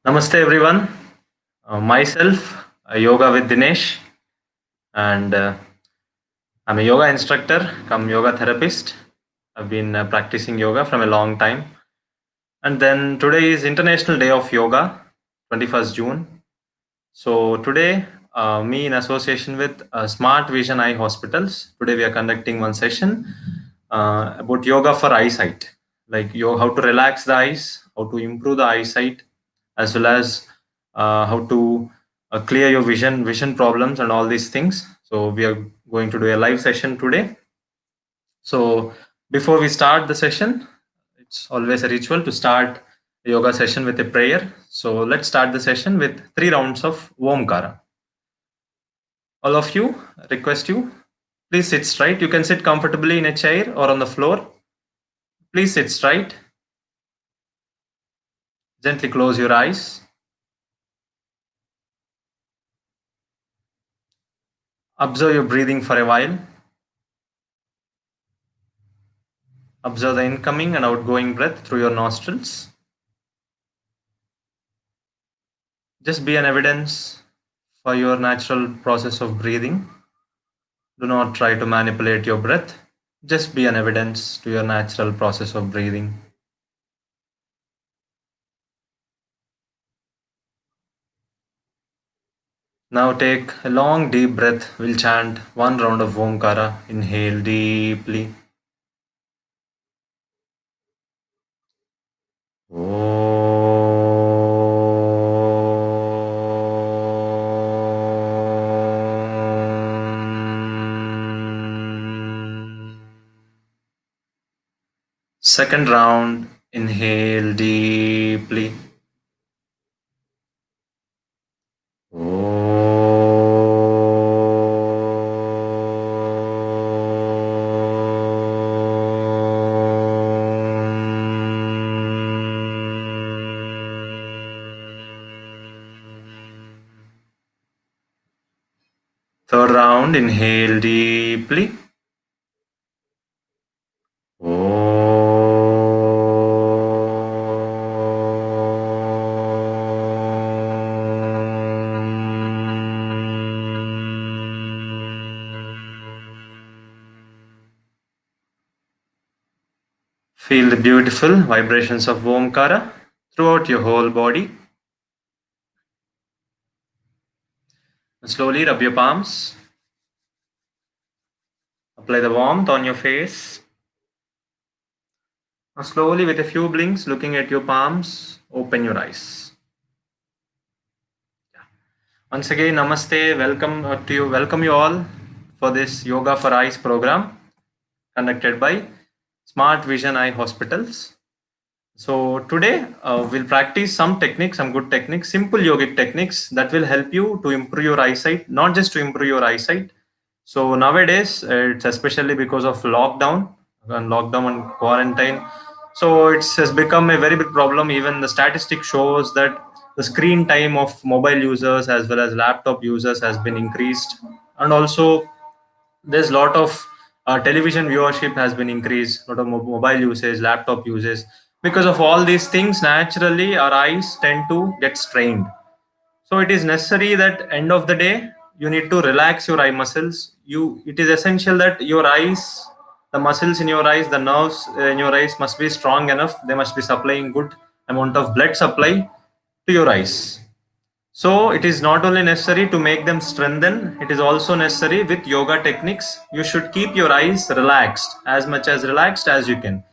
Namaste everyone. Myself, Yoga with Dinesh, and I'm a yoga instructor, come yoga therapist. I've been practicing yoga from a long time. And then today is International Day of Yoga, 21st June. So today, me in association with Smart Vision Eye Hospitals, today we are conducting one session about yoga for eyesight, like how to relax the eyes, how to improve the eyesight, as well as how to clear your vision problems and all these things. So we are going to do a live session today. So before we start the session, it's always a ritual to start a yoga session with a prayer. So let's start the session with 3 rounds of Omkara. All of you, request you, please sit straight. You can sit comfortably in a chair or on the floor. Please sit straight. Gently close your eyes. Observe your breathing for a while. Observe the incoming and outgoing breath through your nostrils. Just be an evidence for your natural process of breathing. Do not try to manipulate your breath. Just be an evidence to your natural process of breathing. Now take a long deep breath. We'll chant 1 round of Omkara. Inhale deeply. Second round, inhale deeply. Third round, inhale deeply. Feel the beautiful vibrations of Omkara throughout your whole body. Slowly rub your palms. Apply the warmth on your face. Now slowly, with a few blinks, looking at your palms, open your eyes. Once again, namaste. Welcome to you. Welcome you all for this Yoga for Eyes program. conducted by Smart Vision Eye Hospitals. So today we'll practice some techniques, some good techniques, simple yogic techniques that will help you to improve your eyesight, not just to improve your eyesight. So nowadays it's especially because of lockdown and quarantine. So it has become a very big problem. Even the statistic shows that the screen time of mobile users as well as laptop users has been increased, and also there's a lot of television viewership has been increased, lot of mobile usage, laptop uses. Because of all these things, naturally our eyes tend to get strained. So it is necessary that end of the day you need to relax your eye muscles. It is essential that your eyes, the muscles in your eyes, the nerves in your eyes must be strong enough. They must be supplying good amount of blood supply to your eyes. So it is not only necessary to make them strengthen, it is also necessary with yoga techniques. You should keep your eyes relaxed, as much as relaxed as you can.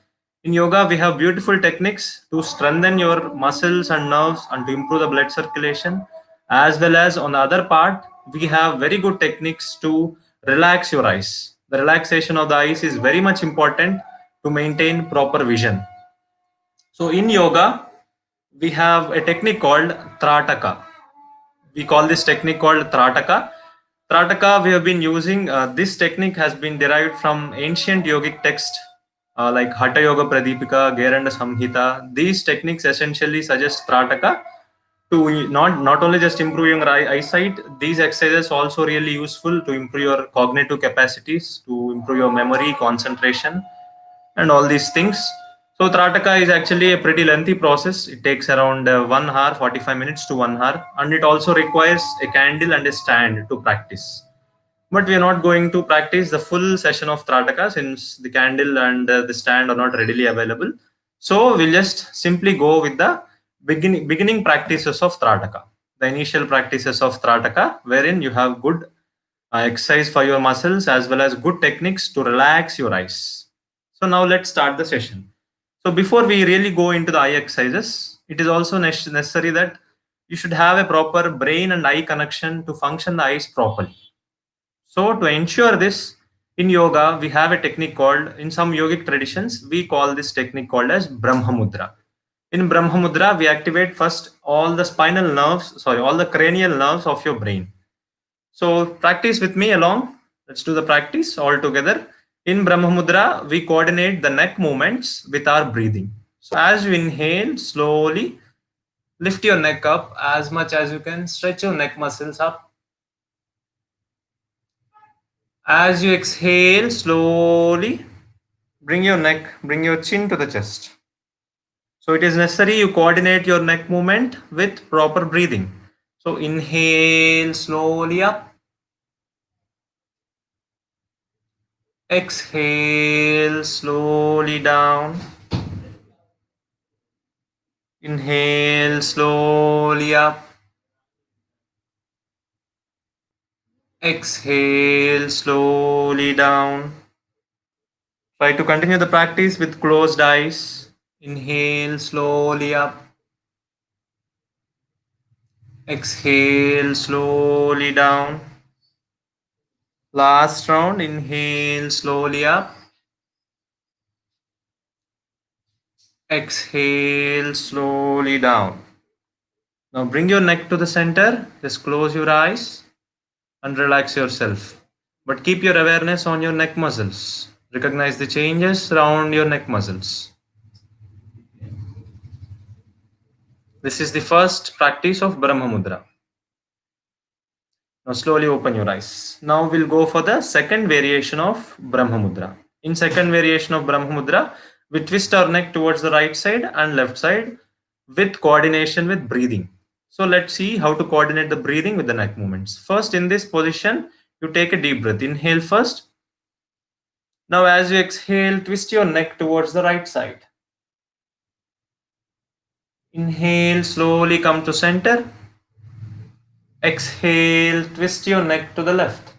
In yoga, we have beautiful techniques to strengthen your muscles and nerves and to improve the blood circulation. As well as on the other part, we have very good techniques to relax your eyes. The relaxation of the eyes is very much important to maintain proper vision. So in yoga, we have a technique called Trataka. We call this technique called Trataka. Trataka, we have been using, this technique has been derived from ancient yogic text like Hatha Yoga Pradipika, Geranda Samhita. These techniques essentially suggest Trataka to not only just improve your eyesight. These exercises also really useful to improve your cognitive capacities, to improve your memory, concentration, and all these things. So Trataka is actually a pretty lengthy process. It takes around 1 hour, 45 minutes to 1 hour, and it also requires a candle and a stand to practice. But we are not going to practice the full session of Trataka since the candle and the stand are not readily available. So we'll just simply go with the beginning practices of Trataka. The initial practices of Trataka, wherein you have good exercise for your muscles as well as good techniques to relax your eyes. So now let's start the session. So before we really go into the eye exercises, it is also necessary that you should have a proper brain and eye connection to function the eyes properly. So to ensure this, in yoga we have a technique called, in some yogic traditions we call this technique called as Brahma Mudra. In Brahma Mudra we activate first all the all the cranial nerves of your brain. So practice with me along. Let's do the practice all together. In Brahma Mudra, we coordinate the neck movements with our breathing. So as you inhale, slowly lift your neck up as much as you can. Stretch your neck muscles up. As you exhale, slowly bring your chin to the chest. So it is necessary you coordinate your neck movement with proper breathing. So inhale slowly up. Exhale slowly down. Inhale slowly up. Exhale slowly down. Try to continue the practice with closed eyes. Inhale slowly up. Exhale slowly down. Last round. Inhale slowly up. Exhale slowly down. Now bring your neck to the center. Just close your eyes and relax yourself. But keep your awareness on your neck muscles. Recognize the changes around your neck muscles. This is the first practice of Brahma Mudra. Now slowly open your eyes. Now we'll go for the second variation of Brahma Mudra. In second variation of Brahma Mudra, we twist our neck towards the right side and left side with coordination with breathing. So let's see how to coordinate the breathing with the neck movements. First, in this position, you take a deep breath. Inhale first. Now as you exhale, twist your neck towards the right side. Inhale, slowly come to center. Exhale, twist your neck to the left.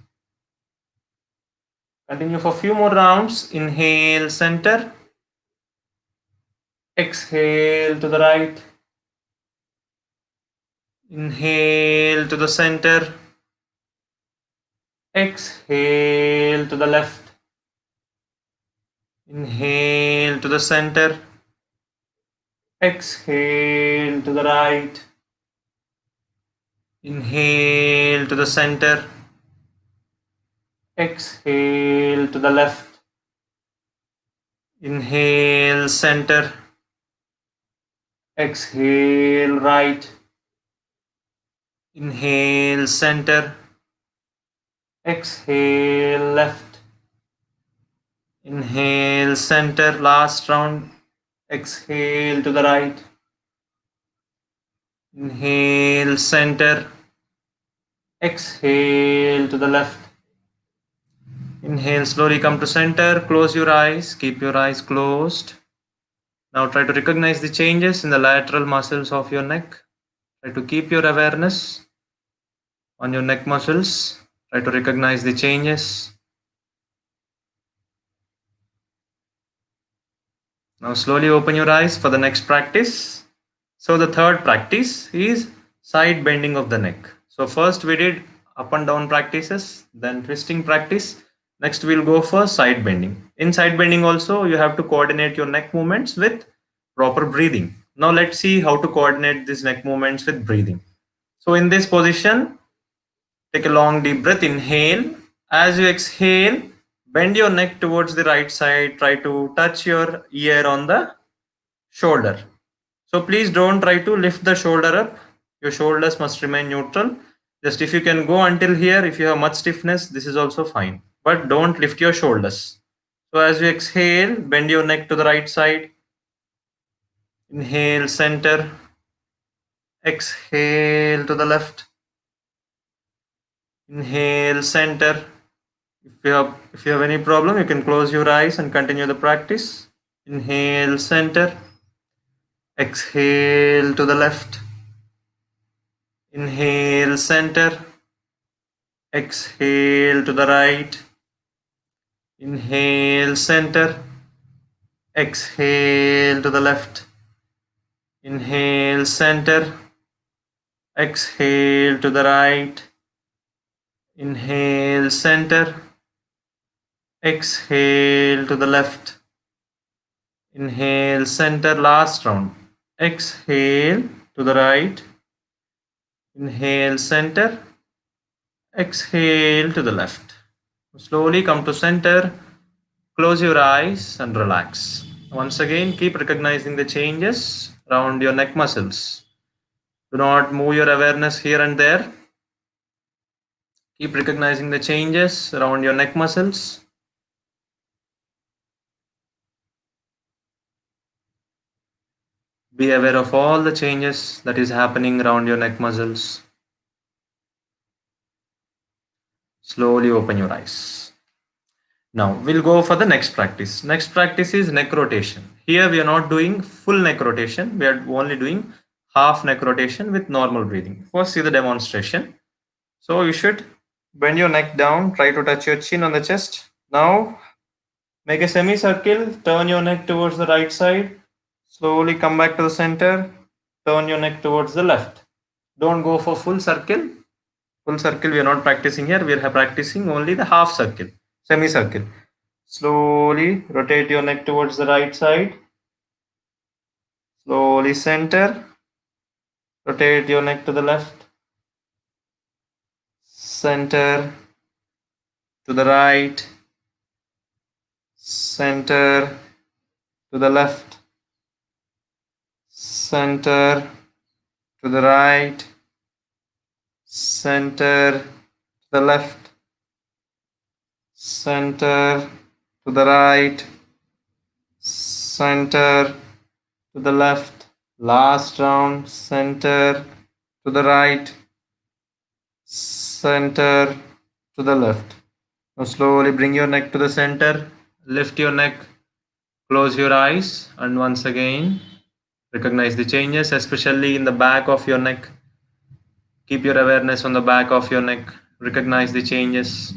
Continue for a few more rounds. Inhale, center. Exhale to the right. Inhale to the center. Exhale to the left. Inhale to the center. Exhale to the right. Inhale to the center. Exhale to the left. Inhale center. Exhale right. Inhale center. Exhale left. Inhale center. Last round. Exhale to the right. Inhale center. Exhale to the left. Inhale, slowly come to center. Close your eyes. Keep your eyes closed. Now try to recognize the changes in the lateral muscles of your neck. Try to keep your awareness on your neck muscles. Try to recognize the changes. Now slowly open your eyes for the next practice. So the third practice is side bending of the neck. So first we did up and down practices, then twisting practice. Next we'll go for side bending. In side bending also you have to coordinate your neck movements with proper breathing. Now let's see how to coordinate these neck movements with breathing. So in this position, take a long deep breath, inhale. As you exhale, bend your neck towards the right side. Try to touch your ear on the shoulder. So please don't try to lift the shoulder up. Your shoulders must remain neutral. Just if you can go until here, if you have much stiffness, this is also fine. But don't lift your shoulders. So as you exhale, bend your neck to the right side. Inhale, center. Exhale to the left. Inhale, center. If you have any problem, you can close your eyes and continue the practice. Inhale, center. Exhale to the left. Inhale, center. Exhale to the right. Inhale, center. Exhale to the left. Inhale, center. Exhale to the right. Inhale, center. Exhale to the left. Inhale, center. Last round. Exhale to the right. Inhale, center. Exhale to the left. Slowly come to center. Close your eyes and relax. Once again, keep recognizing the changes around your neck muscles. Do not move your awareness here and there. Keep recognizing the changes around your neck muscles. Be aware of all the changes that is happening around your neck muscles. Slowly open your eyes. Now we'll go for the next practice. Next practice is neck rotation. Here we are not doing full neck rotation. We are only doing half neck rotation with normal breathing. First see the demonstration. So you should bend your neck down. Try to touch your chin on the chest. Now make a semicircle. Turn your neck towards the right side. Slowly come back to the center. Turn your neck towards the left. Don't go for full circle. Full circle we are not practicing here. We are practicing only the half circle, semicircle. Slowly rotate your neck towards the right side. Slowly center. Rotate your neck to the left. Center to the right. Center to the left. Center to the right. Center to the left. Center to the right. Center to the left. Last round. Center to the right. Center to the left. Now slowly bring your neck to the center. Lift your neck. Close your eyes. And once again, recognize the changes, especially in the back of your neck. Keep your awareness on the back of your neck. Recognize the changes.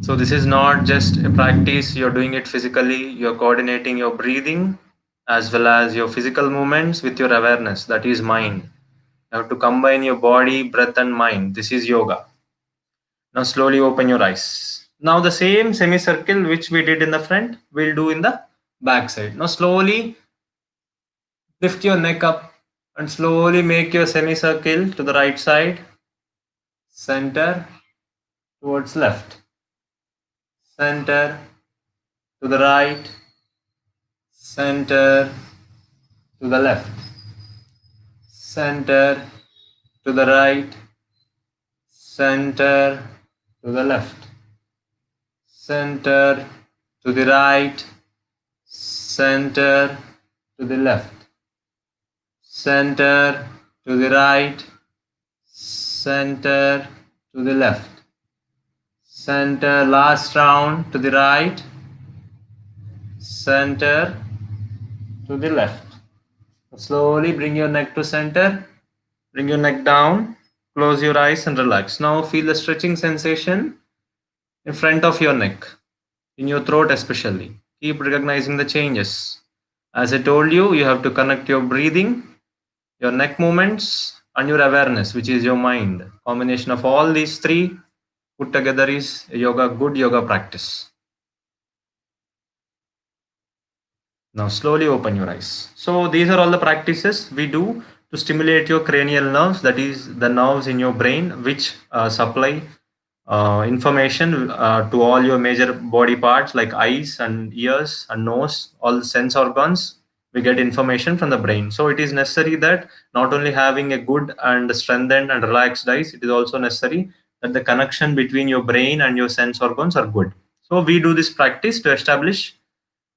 So this is not just a practice, you're doing it physically, you're coordinating your breathing as well as your physical movements with your awareness, that is mind. You have to combine your body, breath and mind. This is yoga. Now slowly open your eyes. Now the same semicircle which we did in the front, we'll do in the back side. Now slowly lift your neck up and slowly make your semicircle to the right side, center towards left, center to the right, center to the left, center to the right, center to the left, center to the right, center to the left, center to the right, center to the left, center, last round to the right, center to the left. Slowly bring your neck to center, bring your neck down, close your eyes and relax. Now feel the stretching sensation in front of your neck, in your throat especially. Keep recognizing the changes. As I told you, you have to connect your breathing, your neck movements, and your awareness, which is your mind. Combination of all these three put together is a good yoga practice. Now slowly open your eyes. So these are all the practices we do to stimulate your cranial nerves, that is the nerves in your brain which supply information to all your major body parts like eyes and ears and nose, all the sense organs. We get information from the brain. So it is necessary that not only having a good and strengthened and relaxed eyes, it is also necessary that the connection between your brain and your sense organs are good. So we do this practice to establish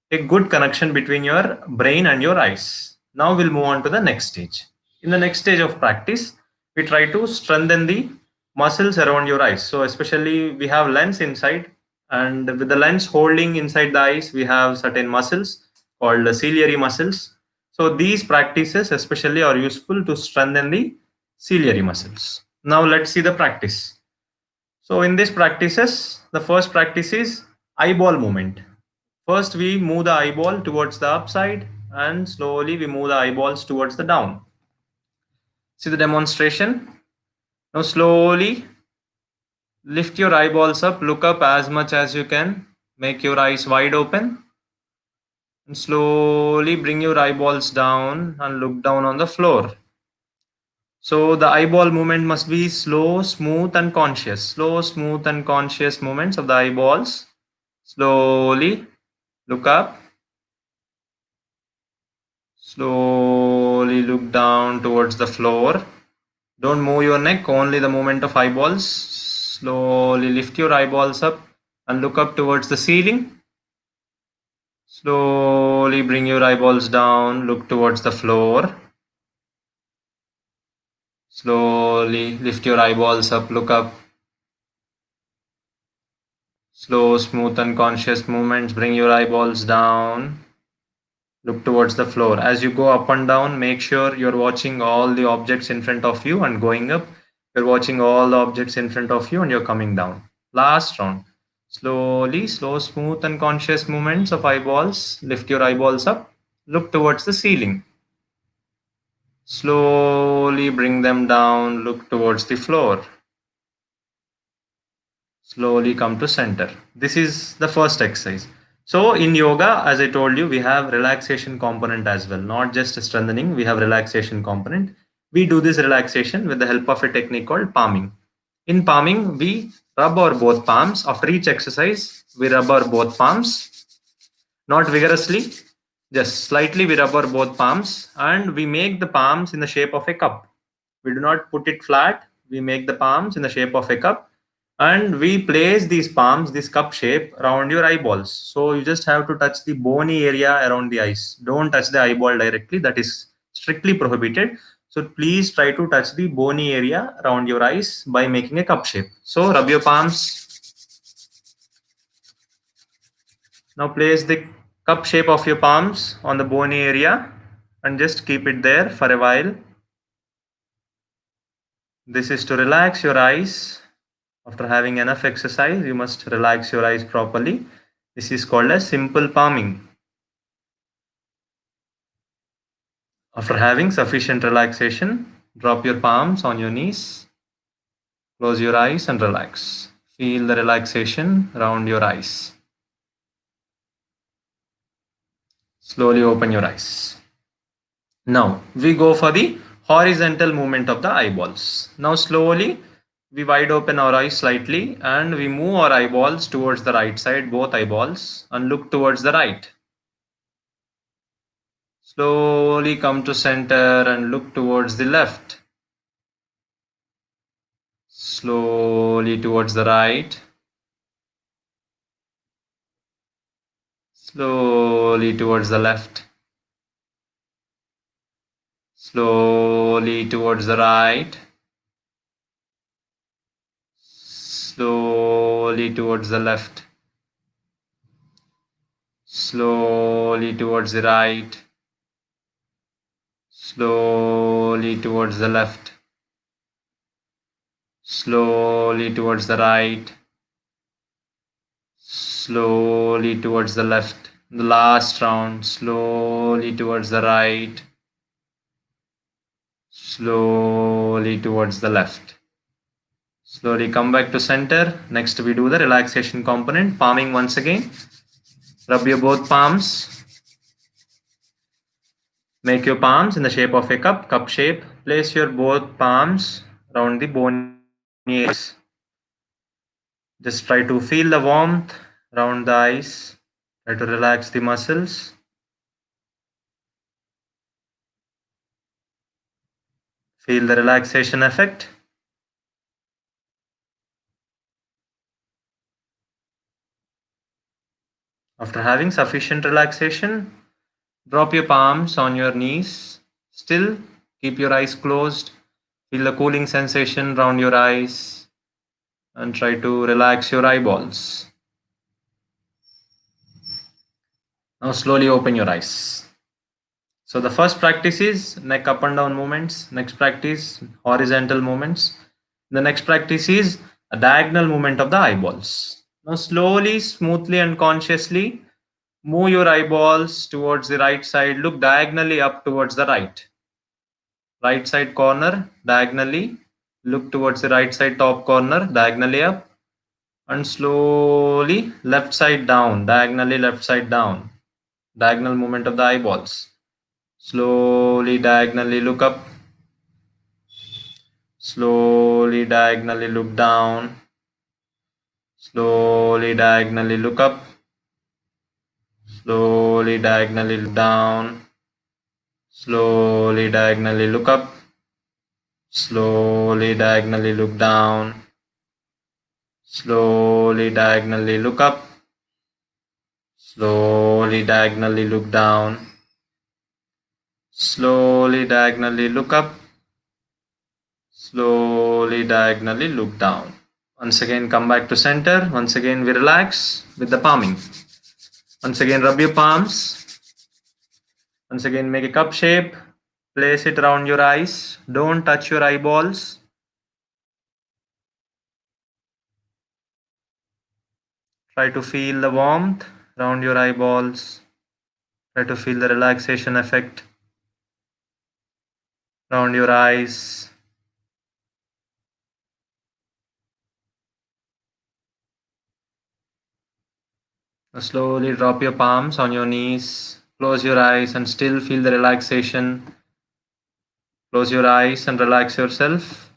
a good connection between your brain and your eyes. Now we'll move on to the next stage. In the next stage of practice, we try to strengthen the muscles around your eyes. So especially we have lens inside, and with the lens holding inside the eyes, we have certain muscles called the ciliary muscles. So these practices especially are useful to strengthen the ciliary muscles. Now let's see the practice. So in these practices, the first practice is eyeball movement. First, we move the eyeball towards the upside and slowly we move the eyeballs towards the down. See the demonstration? Now, slowly lift your eyeballs up, look up as much as you can, make your eyes wide open, and slowly bring your eyeballs down and look down on the floor. So, the eyeball movement must be slow, smooth, and conscious. Slow, smooth, and conscious movements of the eyeballs. Slowly look up. Slowly look down towards the floor. Don't move your neck, only the movement of eyeballs. Slowly lift your eyeballs up and look up towards the ceiling. Slowly bring your eyeballs down, look towards the floor. Slowly lift your eyeballs up, look up. Slow, smooth, and conscious movements. Bring your eyeballs down. Look towards the floor. As you go up and down, make sure you're watching all the objects in front of you, and going up, you're watching all the objects in front of you and you're coming down. Last round. Slowly, slow, smooth, and conscious movements of eyeballs. Lift your eyeballs up. Look towards the ceiling. Slowly bring them down. Look towards the floor. Slowly come to center. This is the first exercise. So in yoga, as I told you, we have relaxation component as well, not just strengthening. We have relaxation component. We do this relaxation with the help of a technique called palming. In palming, we rub our both palms. After each exercise, we rub our both palms, not vigorously, just slightly. We rub our both palms and we make the palms in the shape of a cup. We do not put it flat. We make the palms in the shape of a cup, and we place these palms, this cup shape, around your eyeballs. So you just have to touch the bony area around the eyes. Don't touch the eyeball directly, that is strictly prohibited. So please try to touch the bony area around your eyes by making a cup shape. So rub your palms. Now place the cup shape of your palms on the bony area and just keep it there for a while. This is to relax your eyes. After having enough exercise, you must relax your eyes properly. This is called as simple palming. After having sufficient relaxation, drop your palms on your knees, close your eyes and relax. Feel the relaxation around your eyes. Slowly open your eyes. Now we go for the horizontal movement of the eyeballs. Now slowly we wide open our eyes slightly and we move our eyeballs towards the right side, both eyeballs, and look towards the right. Slowly come to center and look towards the left. Slowly towards the right. Slowly towards the left. Slowly towards the right. Slowly towards the left. Slowly towards the right. Slowly towards the left. Slowly towards the right. Slowly towards the left. The last round. Slowly towards the right. Slowly towards the left. Slowly come back to center. Next we do the relaxation component. Palming once again. Rub your both palms. Make your palms in the shape of a cup shape. Place your both palms around the bony areas. Just try to feel the warmth around the eyes. Try to relax the muscles. Feel the relaxation effect. After having sufficient relaxation, drop your palms on your knees. Still, keep your eyes closed. Feel the cooling sensation around your eyes and try to relax your eyeballs. Now, slowly open your eyes. So, the first practice is neck up and down movements. Next practice, horizontal movements. The next practice is a diagonal movement of the eyeballs. Now, slowly, smoothly, and consciously move your eyeballs towards the right side. Look diagonally up towards the right. Right side corner diagonally. Look towards the right side top corner diagonally up. And slowly left side down. Diagonally left side down. Diagonal movement of the eyeballs. Slowly diagonally look up. Slowly diagonally look down. Slowly diagonally look up. Slowly diagonally look down. Slowly diagonally look up. Slowly diagonally look down. Slowly diagonally look up. Slowly diagonally look down. Slowly diagonally look up. Slowly diagonally look down. Once again come back to center. Once again we relax with the palming. Once again rub your palms. Once again make a cup shape. Place it around your eyes. Don't touch your eyeballs. Try to feel the warmth around your eyeballs. Try to feel the relaxation effect around your eyes. Now slowly drop your palms on your knees. Close your eyes and still feel the relaxation. Close your eyes and relax yourself.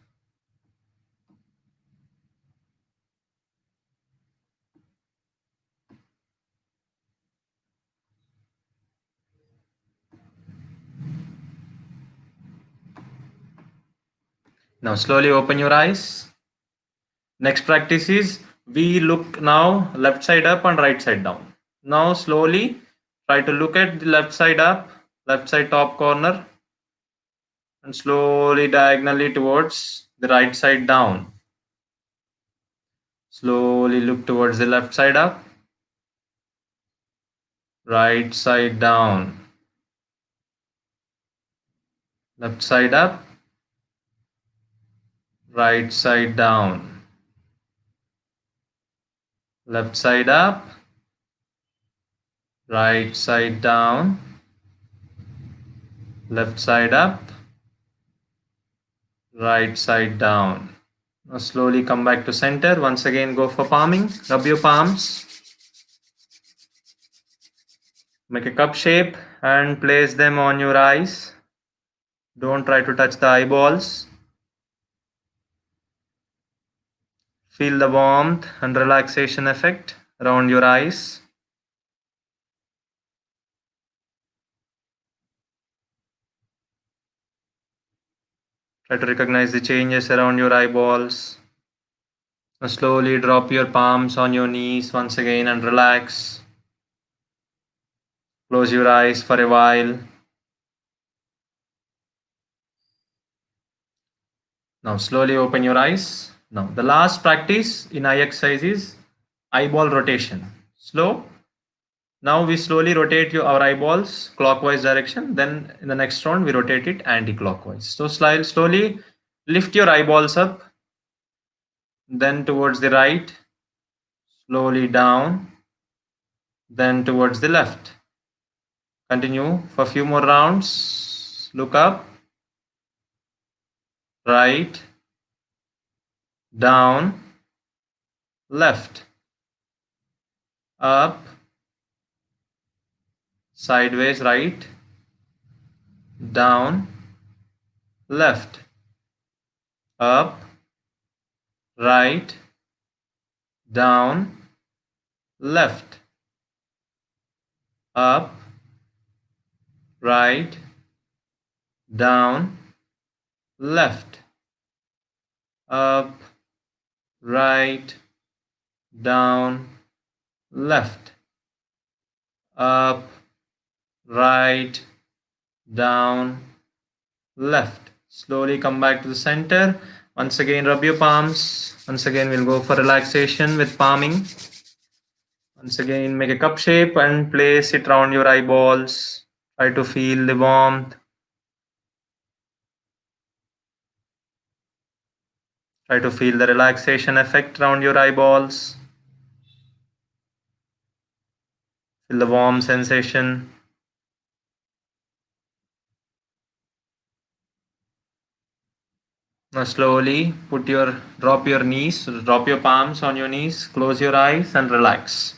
Now slowly open your eyes. Next practice is we look now left side up and right side down. Now slowly try to look at the left side up, left side top corner, and slowly diagonally towards the right side down. Slowly look towards the left side up, right side down, left side up, right side down, left side up, right side down, left side up, right side down. Now slowly come back to center. Once again, go for palming. Rub your palms. Make a cup shape and place them on your eyes. Don't try to touch the eyeballs. Feel the warmth and relaxation effect around your eyes. Try to recognize the changes around your eyeballs. Now slowly drop your palms on your knees once again and relax. Close your eyes for a while. Now slowly open your eyes. Now the last practice in eye exercise is eyeball rotation. Slow. Now we slowly rotate our eyeballs clockwise direction. Then in the next round we rotate it anti-clockwise. So slowly lift your eyeballs up. Then towards the right. Slowly down. Then towards the left. Continue for a few more rounds. Look up. Right. Down. Left. Up. Sideways right. Down. Left. Up. Right. Down. Left. Up. Right. Down. Left. Up. Right. Down. Left. Up. Right. Down. Left. Slowly come back to the center. Once again, rub your palms. Once again, we'll go for relaxation with palming. Once again, make a cup shape and place it around your eyeballs. Try to feel the warmth. Try to feel the relaxation effect around your eyeballs. Feel the warm sensation. Now slowly drop your knees, drop your palms on your knees, close your eyes and relax.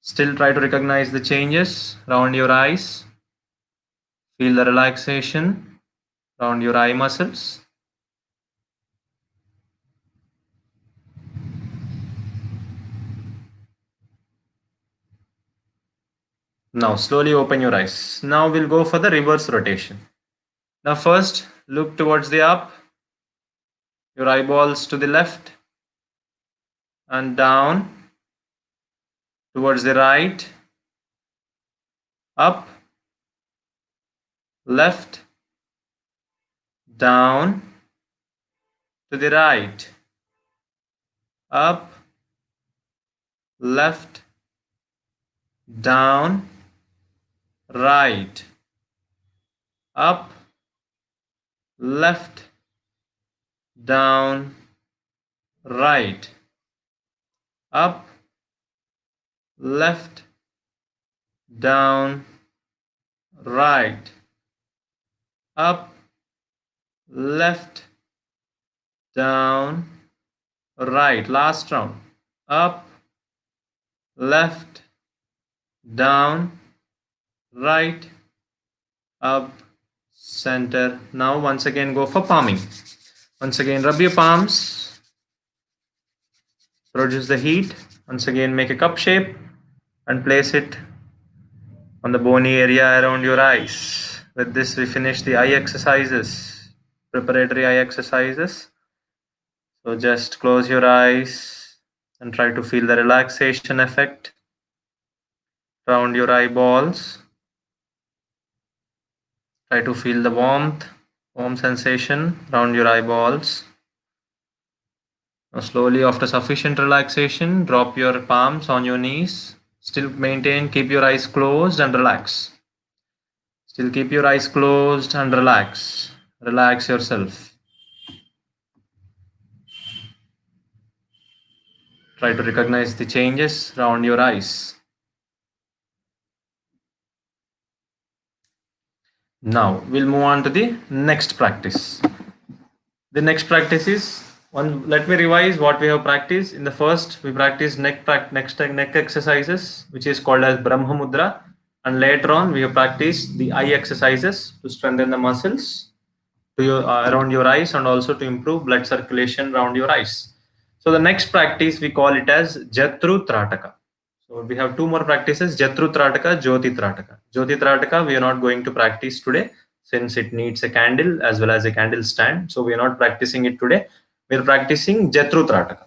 Still try to recognize the changes around your eyes. Feel the relaxation around your eye muscles. Now slowly open your eyes. Now we'll go for the reverse rotation. Now first look towards the up, your eyeballs to the left and down, towards the right, up, left, down, to the right, up, left, down, right, up, left, down, right, up, left, down, right, up, left, down, right. Last round. Up, left, down, right, up, center. Now once again go for palming. Once again rub your palms, produce the heat. Once again make a cup shape and place it on the bony area around your eyes. With this we finish the eye exercises, preparatory eye exercises. So just close your eyes and try to feel the relaxation effect around your eyeballs. Try to feel the warm sensation around your eyeballs. Now slowly, after sufficient relaxation, drop your palms on your knees. Still keep your eyes closed and relax. Still keep your eyes closed and relax. Relax yourself. Try to recognize the changes around your eyes. Now we'll move on to the next practice. The next practice is Let me revise what we have practiced. In the first, we practiced neck exercises, which is called as Brahma Mudra, and later on we have practiced the eye exercises to strengthen the muscles to your around your eyes and also to improve blood circulation around your eyes. So the next practice we call it as Jatru Trataka. So we have two more practices, Jatru Trataka, Jyoti Trataka. Jyoti Trataka we are not going to practice today since it needs a candle as well as a candle stand. So we are not practicing it today. We are practicing Jatru Trataka.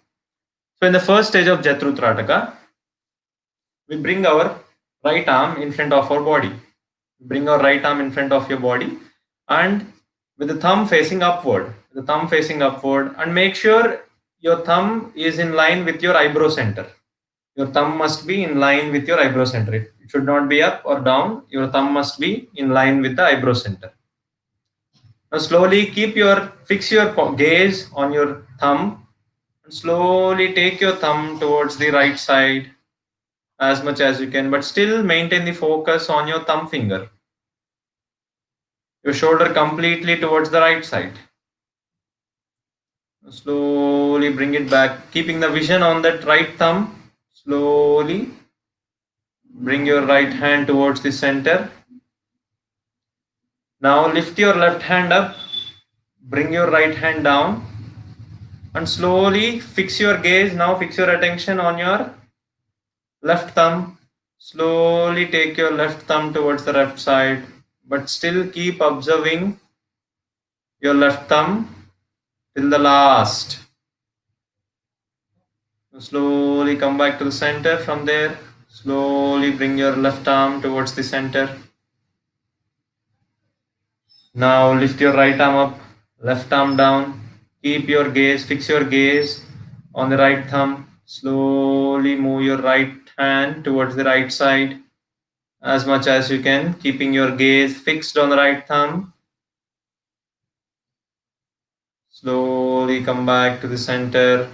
So in the first stage of Jatru Trataka, we bring our right arm in front of our body. Bring our right arm in front of your body and with the thumb facing upward. The thumb facing upward and make sure your thumb is in line with your eyebrow center. Your thumb must be in line with your eyebrow center. It should not be up or down. Your thumb must be in line with the eyebrow center. Now slowly fix your gaze on your thumb and slowly take your thumb towards the right side as much as you can, but still maintain the focus on your thumb finger. Your shoulder completely towards the right side. Slowly bring it back, keeping the vision on that right thumb. Slowly bring your right hand towards the center. Now lift your left hand up, bring your right hand down, and slowly fix your gaze. Now fix your attention on your left thumb. Slowly take your left thumb towards the left side, but still keep observing your left thumb till the last. Slowly come back to the center. From there, slowly bring your left arm towards the center. Now lift your right arm up, left arm down. Keep your gaze, fix your gaze on the right thumb. Slowly move your right hand towards the right side as much as you can, keeping your gaze fixed on the right thumb. Slowly come back to the center.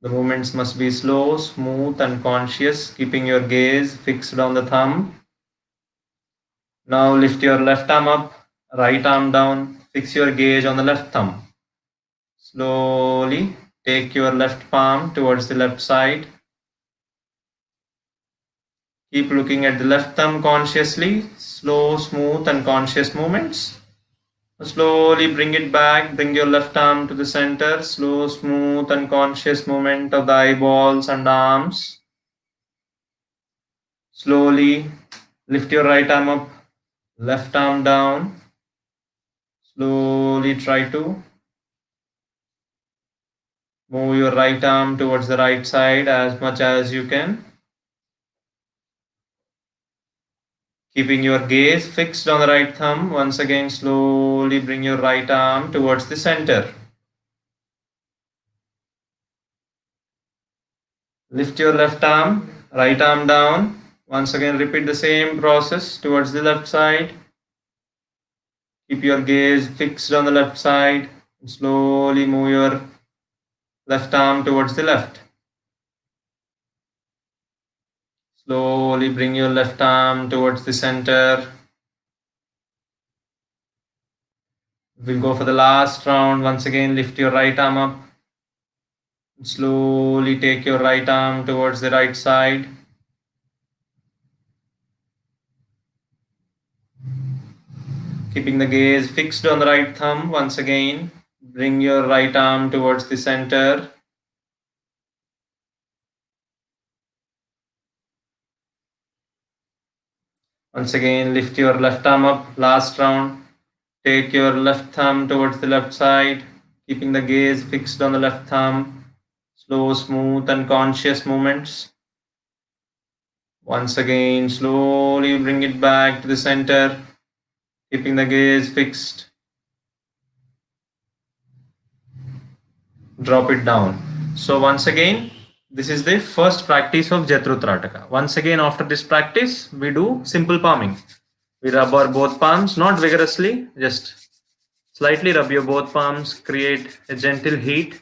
The movements must be slow, smooth, and conscious, keeping your gaze fixed on the thumb. Now lift your left arm up, right arm down, fix your gaze on the left thumb. Slowly take your left palm towards the left side. Keep looking at the left thumb consciously, slow, smooth, and conscious movements. Slowly bring it back, bring your left arm to the center, slow, smooth, and conscious movement of the eyeballs and arms. Slowly lift your right arm up, left arm down. Slowly try to move your right arm towards the right side as much as you can. Keeping your gaze fixed on the right thumb, once again slowly bring your right arm towards the center. Lift your left arm, right arm down. Once again repeat the same process towards the left side. Keep your gaze fixed on the left side. Slowly move your left arm towards the left. Slowly bring your left arm towards the center. We'll go for the last round. Once again, lift your right arm up. Slowly take your right arm towards the right side. Keeping the gaze fixed on the right thumb. Once again, bring your right arm towards the center. Once again, lift your left arm up. Last round. Take your left thumb towards the left side, keeping the gaze fixed on the left thumb. Slow, smooth, and conscious movements. Once again, slowly bring it back to the center, keeping the gaze fixed. Drop it down. So once again, this is the first practice of Jatru Trataka. Once again, after this practice, we do simple palming. We rub our both palms, not vigorously, just slightly rub your both palms, create a gentle heat.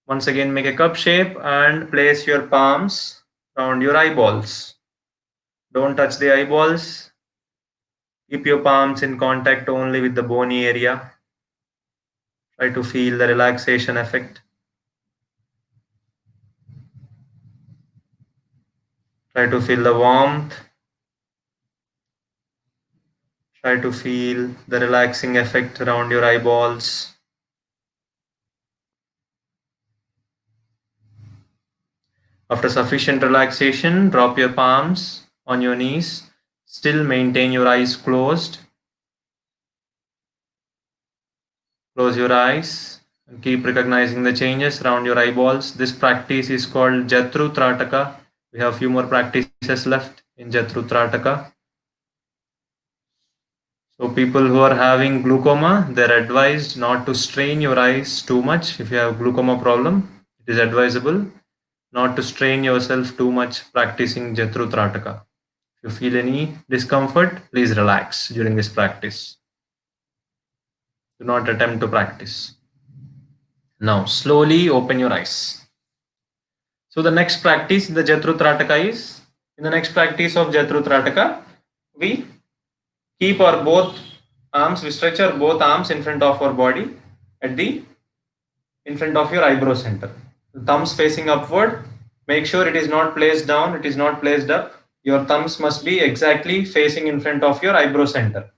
Once again, make a cup shape and place your palms around your eyeballs. Don't touch the eyeballs. Keep your palms in contact only with the bony area. Try to feel the relaxation effect. Try to feel the warmth. Try to feel the relaxing effect around your eyeballs. After sufficient relaxation, drop your palms on your knees. Still maintain your eyes closed. Close your eyes and keep recognizing the changes around your eyeballs. This practice is called Jatru Trataka. We have a few more practices left in Jatru Trataka. So people who are having glaucoma, they're advised not to strain your eyes too much. If you have glaucoma problem, it is advisable not to strain yourself too much practicing Jatru Trataka. If you feel any discomfort, please relax during this practice. Do not attempt to practice. Now, slowly open your eyes. So the next practice in the Jatru Trataka is, in the next practice of Jatru Trataka, we keep our both arms, we stretch our both arms in front of our body in front of your eyebrow center. The thumbs facing upward. Make sure it is not placed down, it is not placed up. Your thumbs must be exactly facing in front of your eyebrow center.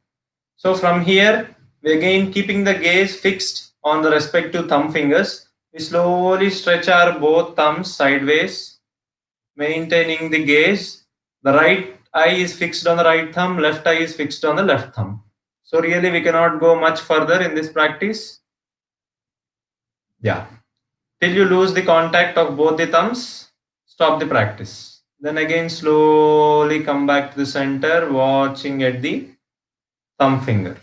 So from here, we again keeping the gaze fixed on the respective thumb fingers. We slowly stretch our both thumbs sideways, maintaining the gaze. The right eye is fixed on the right thumb, left eye is fixed on the left thumb. So really we cannot go much further in this practice. Yeah. Till you lose the contact of both the thumbs, stop the practice. Then again slowly come back to the center, watching at the thumb finger.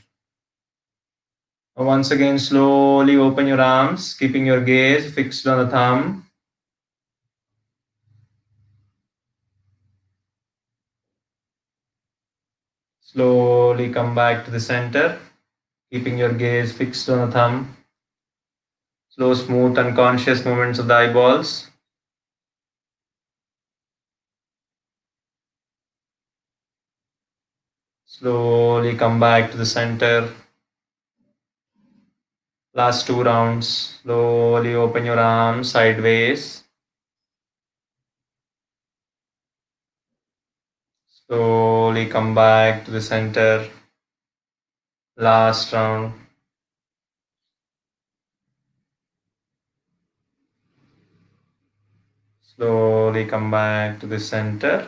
Once again, slowly open your arms, keeping your gaze fixed on the thumb. Slowly come back to the center, keeping your gaze fixed on the thumb. Slow, smooth, unconscious movements of the eyeballs. Slowly come back to the center. Last two rounds. Slowly open your arms sideways. Slowly come back to the center. Last round. Slowly come back to the center.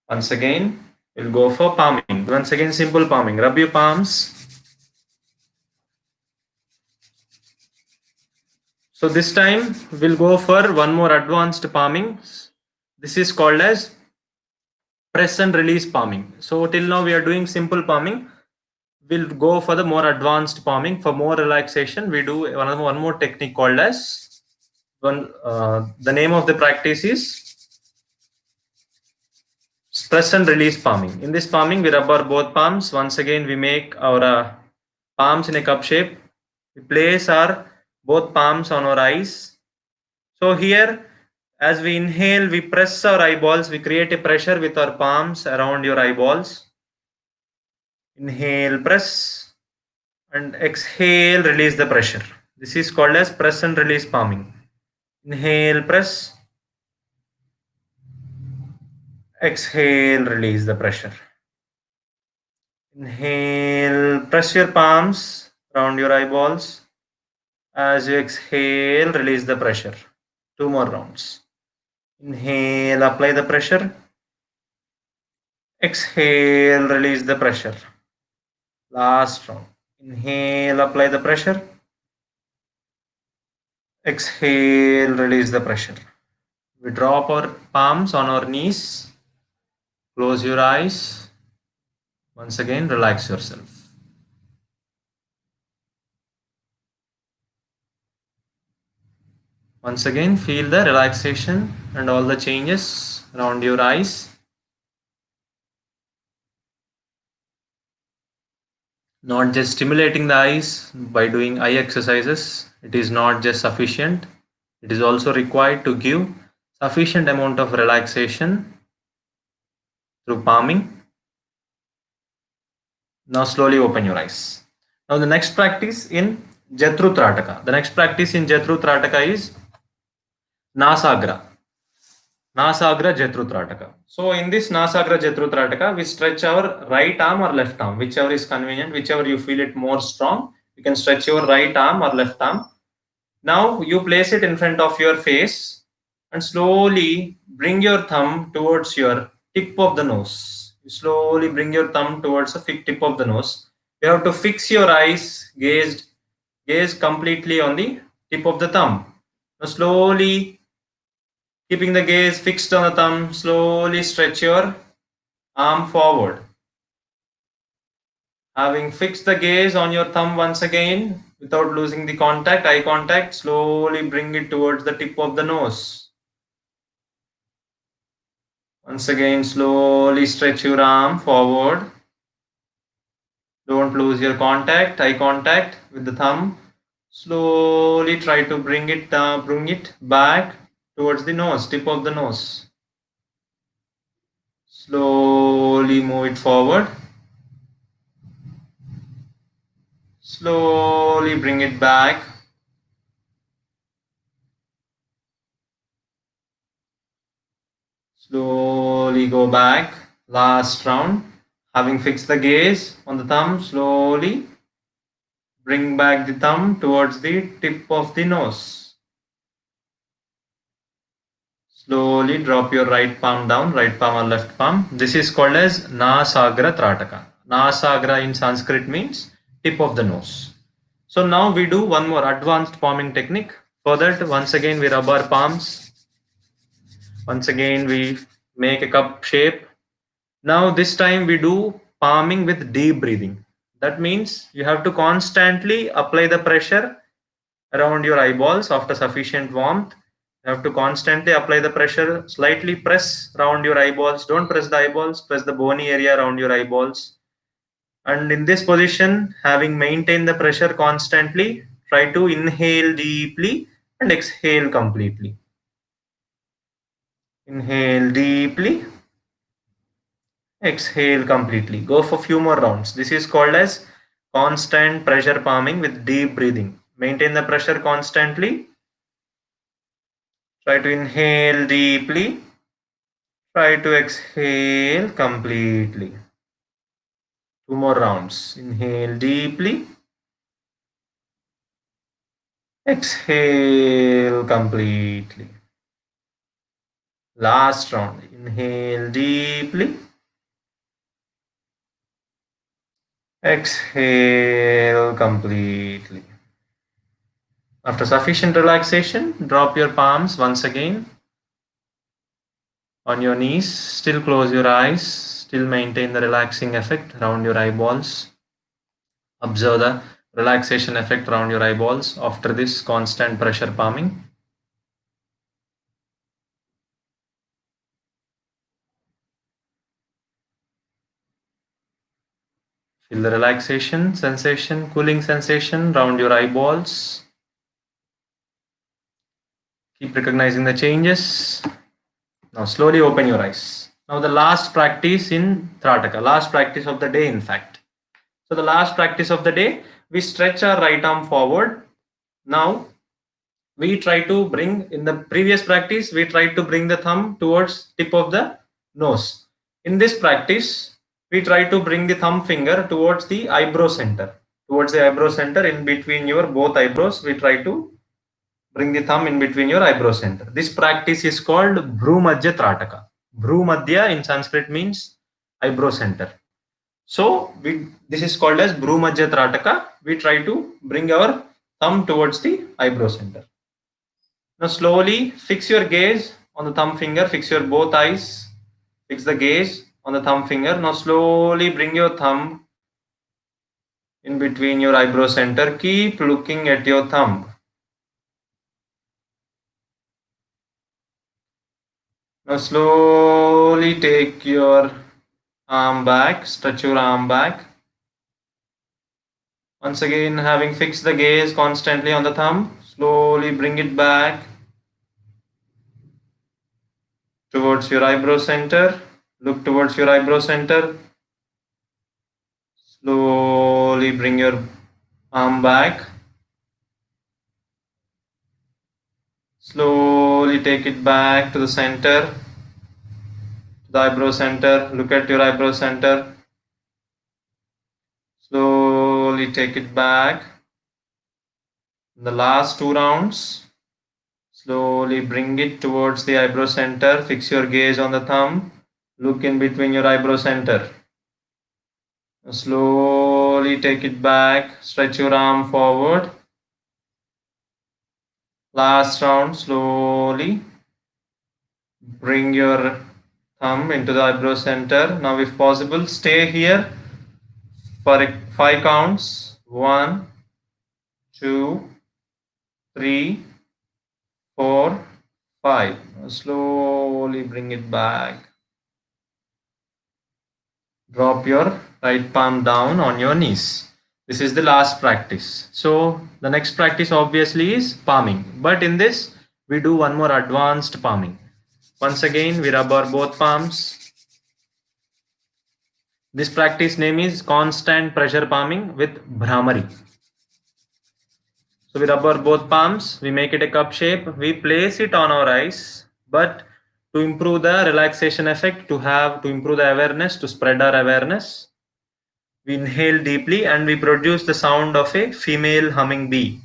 Once again, we'll go for palming. Once again, simple palming. Rub your palms. So this time we'll go for one more advanced palming. This is called as press and release palming. So till now we are doing simple palming. We'll go for the more advanced palming. For more relaxation, we do one more technique called as the name of the practice is press and release palming. In this palming, we rub our both palms. Once again, we make our palms in a cup shape. We place our both palms on our eyes. So here, as we inhale, we press our eyeballs. We create a pressure with our palms around your eyeballs. Inhale, press, and exhale, release the pressure. This is called as press and release palming. Inhale, press, exhale, release the pressure. Inhale, press your palms around your eyeballs. As you exhale, release the pressure. Two more rounds. Inhale, apply the pressure. Exhale, release the pressure. Last round. Inhale, apply the pressure. Exhale, release the pressure. We drop our palms on our knees. Close your eyes. Once again, relax yourself. Once again, feel the relaxation and all the changes around your eyes. Not just stimulating the eyes by doing eye exercises, it is not just sufficient. It is also required to give sufficient amount of relaxation through palming. Now slowly open your eyes. Now the next practice in Jatrutrataka. The next practice in Jatrutrataka is Nasagra. Nasagra Jatrutrataka. So in this Nasagra Jatrutrataka, we stretch our right arm or left arm, whichever is convenient, whichever you feel it more strong. You can stretch your right arm or left arm. Now you place it in front of your face and slowly bring your thumb towards your tip of the nose. You slowly bring your thumb towards the tip of the nose. You have to fix your eyes, gaze completely on the tip of the thumb. Now slowly keeping the gaze fixed on the thumb, slowly stretch your arm forward. Having fixed the gaze on your thumb once again, without losing the eye contact, slowly bring it towards the tip of the nose. Once again, slowly stretch your arm forward. Don't lose your eye contact with the thumb. Slowly try to bring it back towards the nose, tip of the nose. Slowly move it forward. Slowly bring it back. Slowly go back. Last round. Having fixed the gaze on the thumb, slowly bring back the thumb towards the tip of the nose. Slowly drop your right palm down, right palm or left palm. This is called as Nasagra Trataka. Nasagra in Sanskrit means tip of the nose. So now we do one more advanced palming technique. For that, once again we rub our palms. Once again we make a cup shape. Now this time we do palming with deep breathing. That means you have to constantly apply the pressure around your eyeballs after sufficient warmth. You have to constantly apply the pressure, slightly press around your eyeballs. Don't press the eyeballs, press the bony area around your eyeballs. And in this position, having maintained the pressure constantly, try to inhale deeply and exhale completely. Inhale deeply, exhale completely. Go for few more rounds. This is called as constant pressure palming with deep breathing. Maintain the pressure constantly. Try to inhale deeply. Try to exhale completely. Two more rounds. Inhale deeply. Exhale completely. Last round. Inhale deeply. Exhale completely. After sufficient relaxation, drop your palms once again on your knees. Still close your eyes. Still maintain the relaxing effect around your eyeballs. Observe the relaxation effect around your eyeballs after this constant pressure palming. Feel the relaxation sensation, cooling sensation around your eyeballs. Keep recognizing the changes. Now slowly open your eyes. Now the last practice in Trataka, last practice of the day in fact. So the last practice of the day, we stretch our right arm forward. Now we try to bring, in the previous practice, we tried to bring the thumb towards tip of the nose. In this practice, we try to bring the thumb finger towards the eyebrow center. Towards the eyebrow center, in between your both eyebrows, we try to bring the thumb in between your eyebrow center. This practice is called Bhrumadhya Trataka. Bhrumadhya in Sanskrit means eyebrow center. So this is called as Bhrumadhya Trataka. We try to bring our thumb towards the eyebrow center. Now slowly fix your gaze on the thumb finger, fix your both eyes, fix the gaze on the thumb finger. Now slowly bring your thumb in between your eyebrow center. Keep looking at your thumb. Now slowly take your arm back, stretch your arm back. Once again, having fixed the gaze constantly on the thumb, slowly bring it back towards your eyebrow center. Look towards your eyebrow center. Slowly bring your arm back. Slowly take it back to the center, to the eyebrow center. Look at your eyebrow center. Slowly take it back. The last two rounds. Slowly bring it towards the eyebrow center. Fix your gaze on the thumb. Look in between your eyebrow center. Slowly take it back. Stretch your arm forward. Last round. Slowly bring your thumb into the eyebrow center. Now, if possible, stay here for 5 counts. 1, 2, 3, 4, 5. Slowly bring it back. Drop your right palm down on your knees. This is the last practice. So the next practice obviously is palming. But in this, we do one more advanced palming. Once again, we rub our both palms. This practice name is constant pressure palming with Bhramari. So we rub our both palms, we make it a cup shape, we place it on our eyes, but to improve the relaxation effect, to improve the awareness, to spread our awareness, we inhale deeply and we produce the sound of a female humming bee.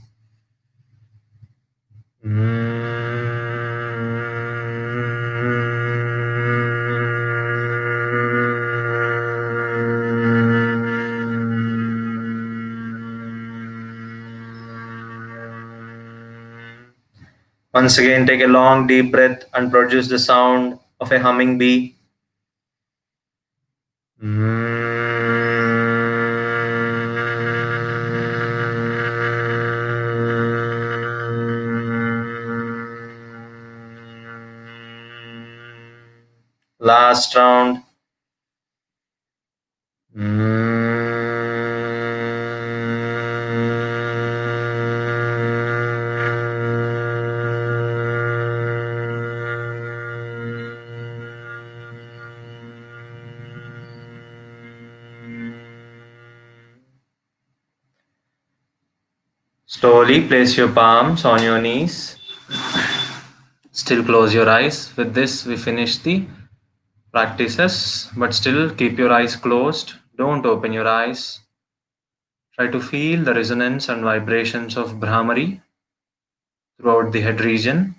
Once again, take a long deep breath and produce the sound of a humming bee. Last round. Slowly place your palms on your knees. Still close your eyes. With this, we finish the practices, but still keep your eyes closed. Don't open your eyes. Try to feel the resonance and vibrations of Brahmari throughout the head region.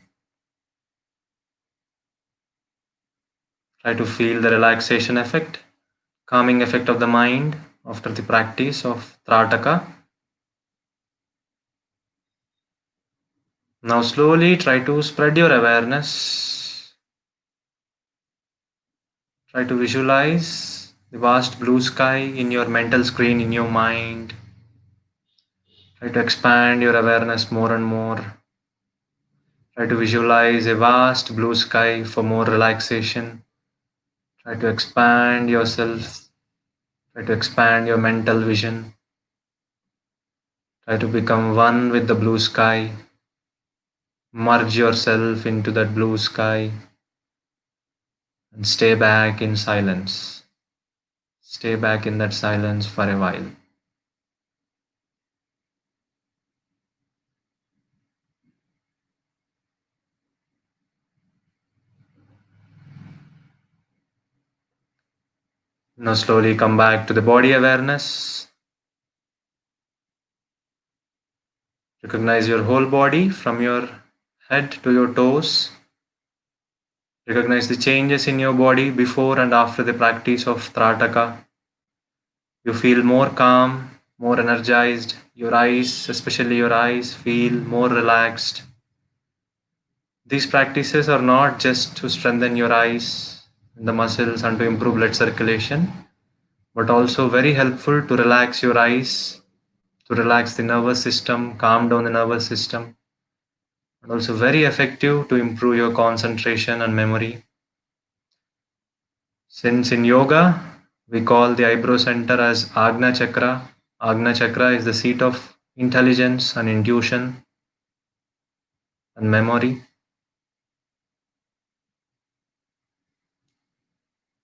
Try to feel the relaxation effect, calming effect of the mind after the practice of Trataka. Now slowly try to spread your awareness. Try to visualize the vast blue sky in your mental screen in your mind. Try to expand your awareness more and more. Try to visualize a vast blue sky for more relaxation. Try to expand yourself. Try to expand your mental vision. Try to become one with the blue sky. Merge yourself into that blue sky and stay back in silence. Stay back in that silence for a while. Now slowly come back to the body awareness. Recognize your whole body from your head to your toes. Recognize the changes in your body before and after the practice of Trataka. You feel more calm, more energized. Your eyes, especially your eyes, feel more relaxed. These practices are not just to strengthen your eyes, the muscles, and to improve blood circulation, but also very helpful to relax your eyes, to relax the nervous system, calm down the nervous system, and also very effective to improve your concentration and memory. Since in yoga, we call the eyebrow center as Agna Chakra. Agna Chakra is the seat of intelligence and intuition and memory.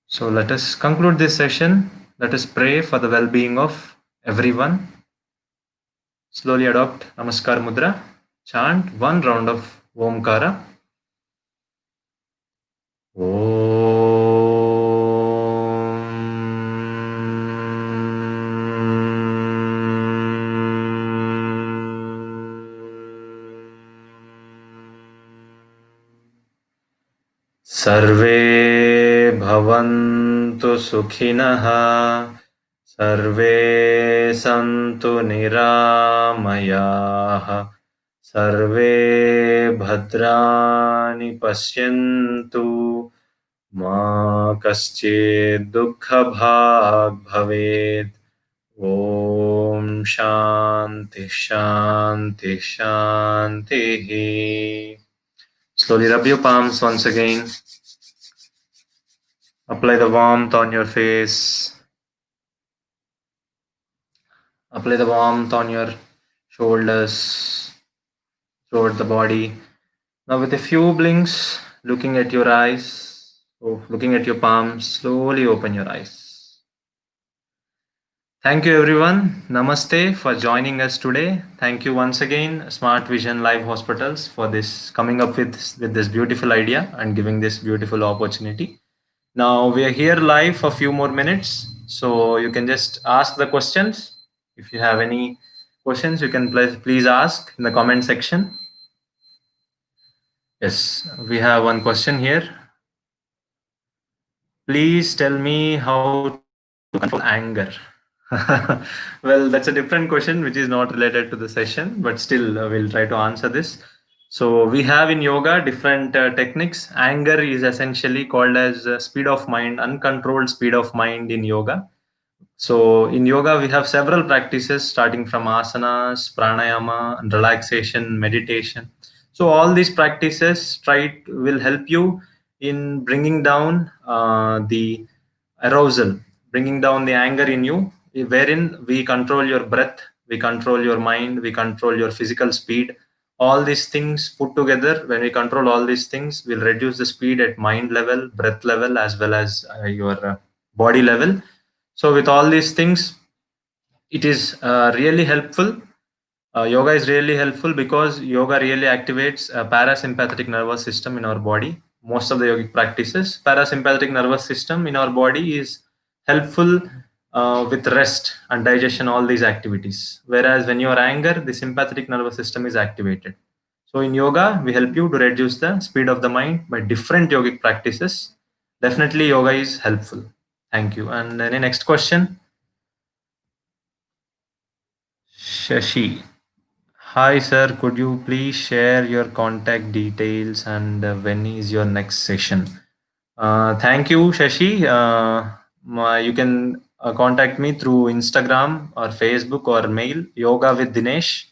So let us conclude this session. Let us pray for the well-being of everyone. Slowly adopt Namaskar Mudra. Chant one round of Omkara. सर्वे भवन्तु सुखिनः, सर्वे सन्तु निरामयाः, सर्वे भद्राणि पश्यन्तु, मा कश्चित् दुःखभाग् भवेत्। ॐ शान्ति शान्ति शान्तिः. Slowly rub your palms once again. Apply the warmth on your face. Apply the warmth on your shoulders, throughout the body. Now with a few blinks, looking at your eyes, looking at your palms, slowly open your eyes. Thank you everyone. Namaste for joining us today. Thank you once again, Smart Vision Live Hospitals, for this coming up with this beautiful idea and giving this beautiful opportunity. Now we are here live for a few more minutes, so you can just ask the questions. If you have any questions, you can please ask in the comment section. Yes, we have one question here. Please tell me how to control anger. Well, that's a different question which is not related to the session, but still we'll try to answer this. So we have in yoga different techniques. Anger is essentially called as speed of mind, uncontrolled speed of mind in yoga. So in yoga, we have several practices starting from asanas, pranayama, and relaxation, meditation. So all these practices will help you in bringing down the arousal, bringing down the anger in you, wherein we control your breath, we control your mind, we control your physical speed. All these things put together, when we control all these things, will reduce the speed at mind level, breath level, as well as your body level. So with all these things, it is really helpful. Yoga is really helpful because yoga really activates a parasympathetic nervous system in our body. Most of the yogic practices, parasympathetic nervous system in our body is helpful with rest and digestion, all these activities. Whereas when you are anger, the sympathetic nervous system is activated. So in yoga, we help you to reduce the speed of the mind by different yogic practices. Definitely, yoga is helpful. Thank you. And then the next question, Shashi. Hi, sir. Could you please share your contact details and when is your next session? Thank you, Shashi. You can contact me through Instagram or Facebook or mail. Yoga with Dinesh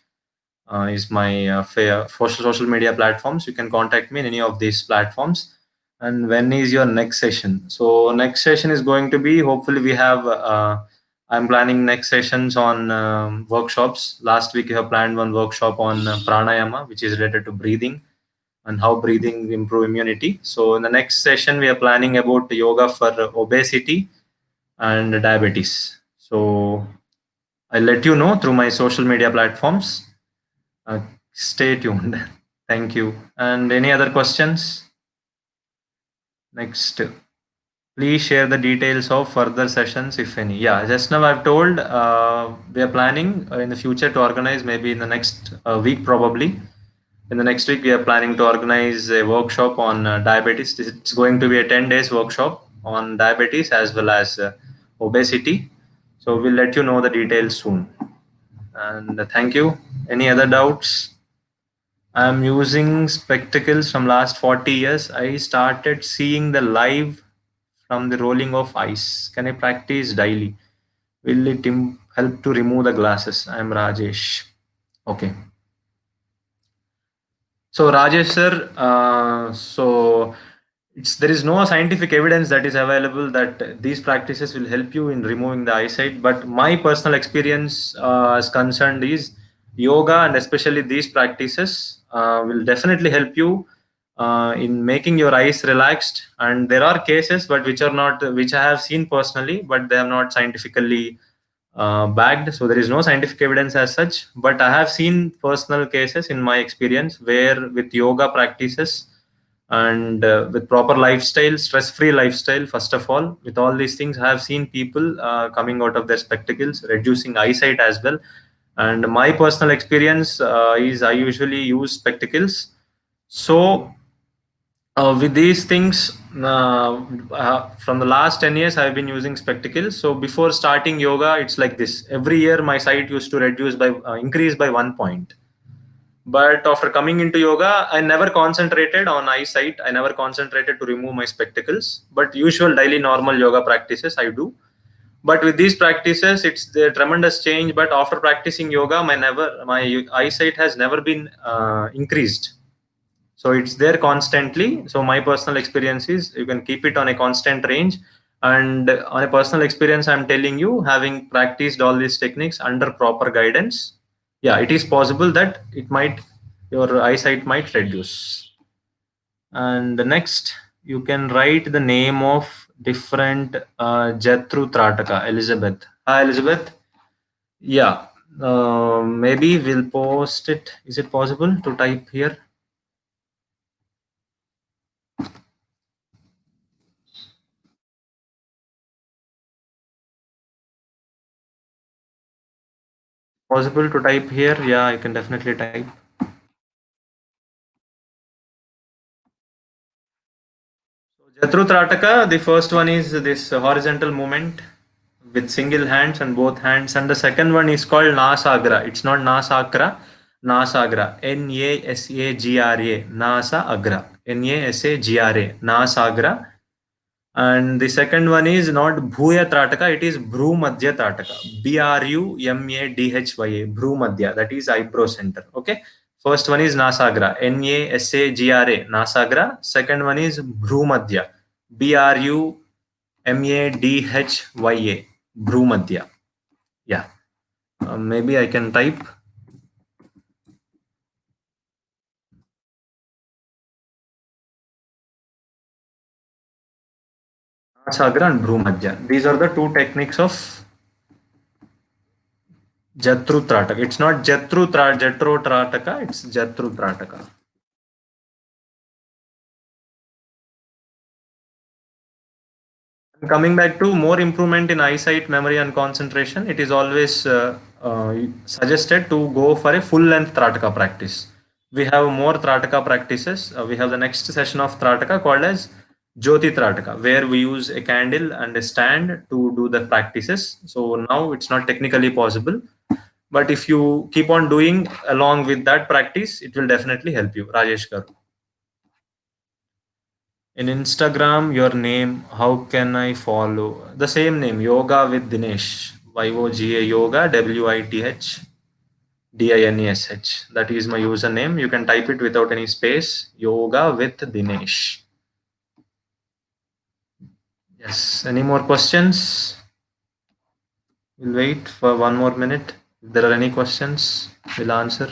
is my social media platforms. You can contact me in any of these platforms. And when is your next session? So next session is going to be, hopefully we have. I'm planning next sessions on workshops. Last week I have planned one workshop on pranayama, which is related to breathing and how breathing improve immunity. So in the next session we are planning about yoga for obesity and diabetes. So I'll let you know through my social media platforms. uh, Stay tuned. Thank you. And any other questions? Next, please share the details of further sessions, if any. Yeah, just now I've told we are planning in the future to organize, maybe in the next week, probably. In the next week, we are planning to organize a workshop on diabetes. It's going to be a 10 days workshop on diabetes as well as obesity. So we'll let you know the details soon. And thank you. Any other doubts? I'm using spectacles from last 40 years. I started seeing the live from the rolling of ice. Can I practice daily? Will it help to remove the glasses? I'm Rajesh. Okay. So Rajesh sir, there is no scientific evidence that is available that these practices will help you in removing the eyesight. But my personal experience as concerned is yoga and especially these practices will definitely help you in making your eyes relaxed. And there are cases, but which I have seen personally, but they have not scientifically backed, so there is no scientific evidence as such. But I have seen personal cases in my experience where with yoga practices and with proper lifestyle, stress-free lifestyle, first of all, with all these things, I have seen people coming out of their spectacles, reducing eyesight as well. And my personal experience is I usually use spectacles. So with these things, from the last 10 years, I've been using spectacles. So before starting yoga, it's like this. Every year, my sight used to increase by 1 point. But after coming into yoga, I never concentrated on eyesight. I never concentrated to remove my spectacles. But usual daily normal yoga practices I do. But with these practices, it's the tremendous change. But after practicing yoga, my eyesight has never been increased, so it's there constantly. So my personal experience is you can keep it on a constant range. And on a personal experience, I'm telling you, having practiced all these techniques under proper guidance, yeah, it is possible that your eyesight might reduce. And the next, you can write the name of different Jethru Trataka. Elizabeth. Hi, Elizabeth. Yeah, maybe we'll post it. Is it possible to type here? Possible to type here? Yeah, I can definitely type. So Jatru the first one is this horizontal movement with single hands and both hands, and the second one is called Nasagra. It's not Nasakra, Nasagra. Nasagra. Nasagra. Nasagra. Nasagra. And the second one is not Bhuya Trataka, it is Bhrumadhya Trataka. Brumadhya, Bhrumadhya, that is eyebrow center. Okay. First one is Nasagra, Nasagra, Nasagra. Second one is Bhrumadhya, Brumadhya, Bhrumadhya. Yeah. Maybe I can type Nasagra and Bhrumadhya. These are the two techniques of Jatru Trataka. It's not Jetro Trataka, it's Jatru Trataka. Coming back to more improvement in eyesight, memory, and concentration, it is always suggested to go for a full length Trataka practice. We have more Trataka practices. We have the next session of Trataka called as Jyoti Trataka, where we use a candle and a stand to do the practices. So now it's not technically possible, but if you keep on doing along with that practice, it will definitely help you. Rajesh Garu. In Instagram, your name, how can I follow? The same name, Yoga with Dinesh. YOGA Yoga, WITH DINESH. That is my username. You can type it without any space. Yoga with Dinesh. Yes. Any more questions? We'll wait for 1 more minute. If there are any questions, we'll answer.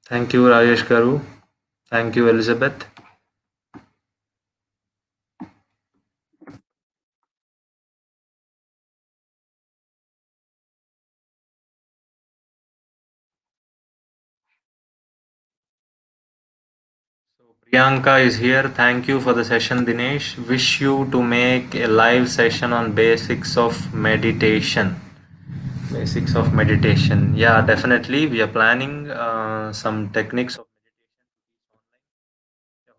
Thank you, Rajesh Garu. Thank you, Elizabeth. Priyanka is here. Thank you for the session, Dinesh. Wish you to make a live session on basics of meditation. Basics of meditation. Yeah, definitely. We are planning some techniques of meditation.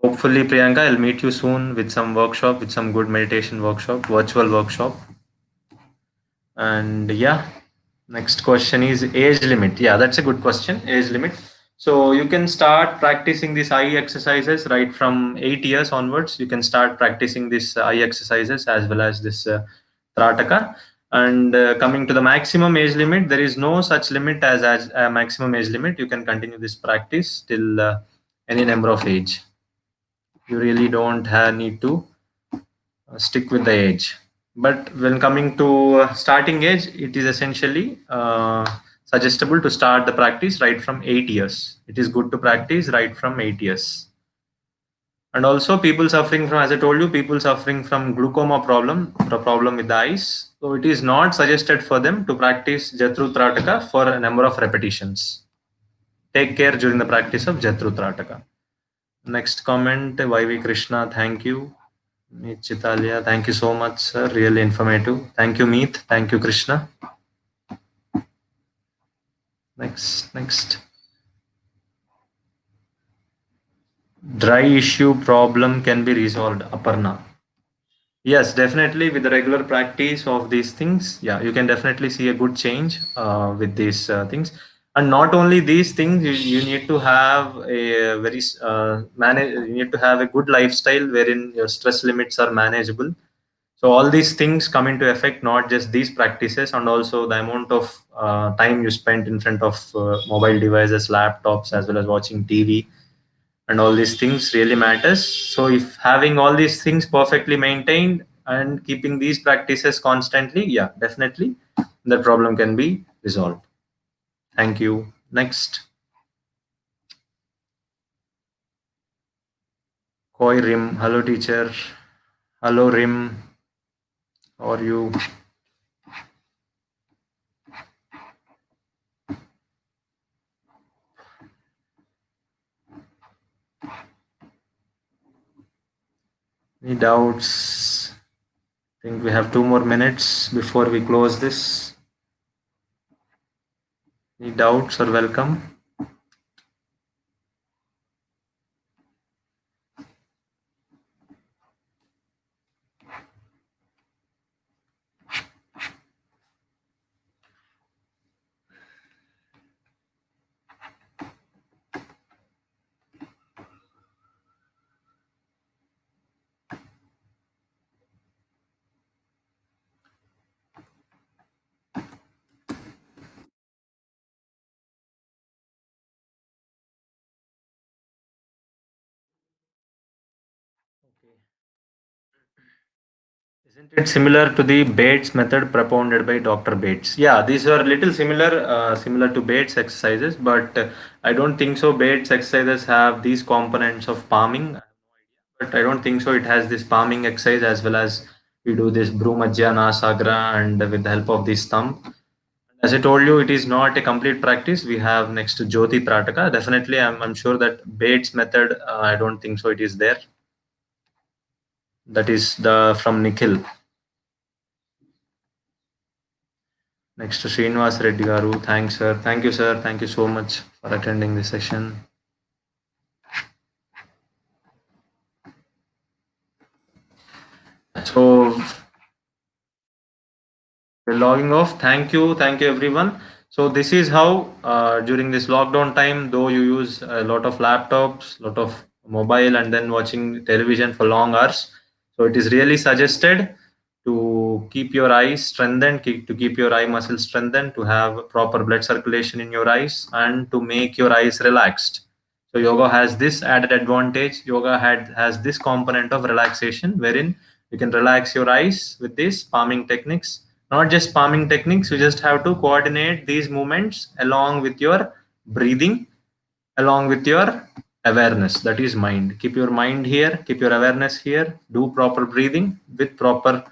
Hopefully, Priyanka, I'll meet you soon with some workshop, with some good meditation workshop, virtual workshop. And yeah, next question is age limit. Yeah, that's a good question. Age limit. So you can start practicing these eye exercises right from 8 years onwards. You can start practicing these eye exercises as well as this Trataka. And coming to the maximum age limit, there is no such limit as a maximum age limit. You can continue this practice till any number of age. You really don't need to stick with the age. But when coming to starting age, it is essentially suggestible to start the practice right from 8 years. It is good to practice right from 8 years. And also, people suffering from, as I told you, people suffering from glaucoma problem, the problem with the eyes. So it is not suggested for them to practice Jatrutrataka for a number of repetitions. Take care during the practice of Jatrutrataka. Next comment, YV Krishna, thank you. Meet Chitalia, thank you so much, sir. Really informative. Thank you, Meet. Thank you, Krishna. Next. Dry issue problem can be resolved. Aparna. Yes, definitely. With the regular practice of these things, yeah, you can definitely see a good change with these things. And not only these things, you need to have a very manage. You need to have a good lifestyle wherein your stress limits are manageable. So all these things come into effect, not just these practices, and also the amount of time you spend in front of mobile devices, laptops, as well as watching TV, and all these things really matters. So if having all these things perfectly maintained and keeping these practices constantly, yeah, definitely the problem can be resolved. Thank you. Next. Koi Rim. Hello, teacher. Hello, Rim. How are you? Any doubts? I think we have 2 more minutes before we close this. Any doubts or welcome? Isn't it similar to the Bates method propounded by Dr. Bates? Yeah, these are little similar to Bates exercises, but I don't think so. Bates exercises have these components of palming, but I don't think so. It has this palming exercise as well as we do this Brumajya Sagra and with the help of this thumb. As I told you, it is not a complete practice. We have next to Jyoti Prataka. Definitely, I'm sure that Bates method. I don't think so. It is there. That is the from Nikhil. Next to Srinivas Reddy Garu. Thanks, sir. Thank you, sir. Thank you so much for attending this session. So, we're logging off. Thank you, everyone. So, this is how during this lockdown time, though you use a lot of laptops, lot of mobile, and then watching television for long hours. So, it is really suggested to keep your eyes strengthened, to keep your eye muscles strengthened, to have proper blood circulation in your eyes, and to make your eyes relaxed. So yoga has this added advantage. Has this component of relaxation, wherein you can relax your eyes with these palming techniques. Not just palming techniques, you just have to coordinate these movements along with your breathing, along with your awareness. That is mind. Keep your mind here, keep your awareness here. Do proper breathing with proper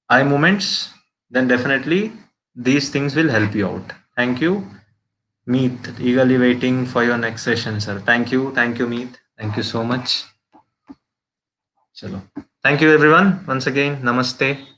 eye movements, then definitely these things will help you out. Thank you. Meet, eagerly waiting for your next session, sir. Thank you, Meet. Thank you so much. Chalo. Thank you, everyone. Once again, namaste.